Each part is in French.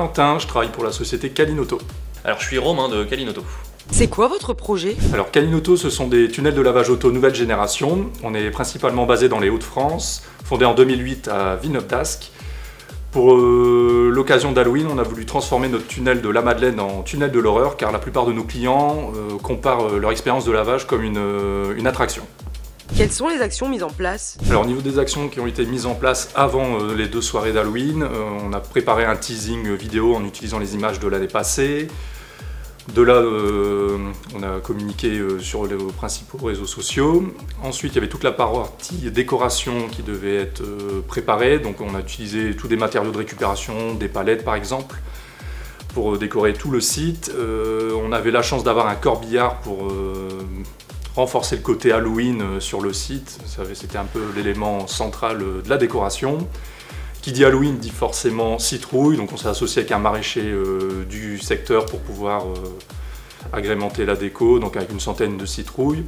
Valentin, je travaille pour la société Calinoto. Alors je suis Romain de Calinoto. C'est quoi votre projet? Alors Calinoto, ce sont des tunnels de lavage auto nouvelle génération. On est principalement basé dans les Hauts-de-France, fondé en 2008 à Villeneuve-d'Ascq. Pour l'occasion d'Halloween, on a voulu transformer notre tunnel de la Madeleine en tunnel de l'horreur, car la plupart de nos clients comparent leur expérience de lavage comme une attraction. Quelles sont les actions mises en place? Alors au niveau des actions qui ont été mises en place avant les 2 soirées d'Halloween, on a préparé un teasing vidéo en utilisant les images de l'année passée. De là, on a communiqué sur les principaux réseaux sociaux. Ensuite, il y avait toute la partie décoration qui devait être préparée. Donc on a utilisé tous des matériaux de récupération, des palettes par exemple, pour décorer tout le site. On avait la chance d'avoir un corbillard pour renforcer le côté Halloween sur le site. C'était un peu l'élément central de la décoration. Qui dit Halloween dit forcément citrouille, donc on s'est associé avec un maraîcher du secteur pour pouvoir agrémenter la déco, donc avec une centaine de citrouilles.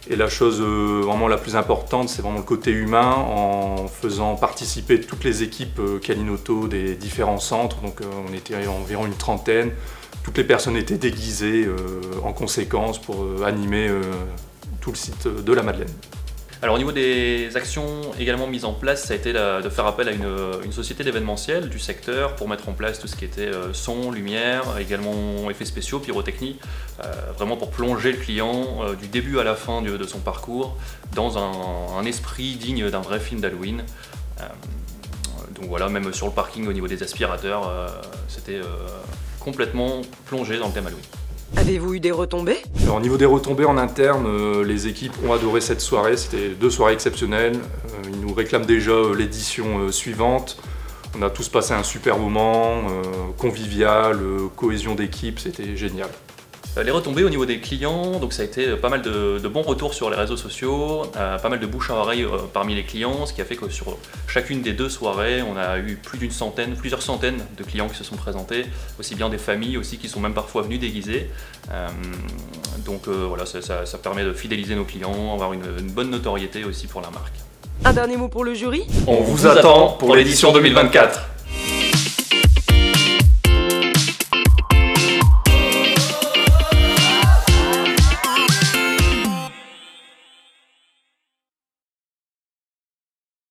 Et la chose vraiment la plus importante, c'est vraiment le côté humain, en faisant participer toutes les équipes Calinoto des différents centres, donc on était environ une trentaine. Toutes les personnes étaient déguisées en conséquence pour animer tout le site de la Madeleine. Alors au niveau des actions également mises en place, ça a été de faire appel à une société d'événementiel du secteur pour mettre en place tout ce qui était son, lumière, également effets spéciaux, pyrotechnie, vraiment pour plonger le client du début à la fin de son parcours dans un esprit digne d'un vrai film d'Halloween. Donc voilà, même sur le parking au niveau des aspirateurs, c'était complètement plongé dans le thème Halloween. Avez-vous eu des retombées? Alors, au niveau des retombées en interne, les équipes ont adoré cette soirée, c'était 2 soirées exceptionnelles. Ils nous réclament déjà l'édition suivante. On a tous passé un super moment, convivial, cohésion d'équipe, c'était génial. Les retombées au niveau des clients, donc ça a été pas mal de bons retours sur les réseaux sociaux, pas mal de bouche à oreille parmi les clients, ce qui a fait que sur chacune des 2 soirées, on a eu plusieurs centaines de clients qui se sont présentés, aussi bien des familles aussi qui sont même parfois venus déguisés. Donc voilà, ça permet de fidéliser nos clients, avoir une bonne notoriété aussi pour la marque. Un dernier mot pour le jury? On vous attend pour l'édition 2024.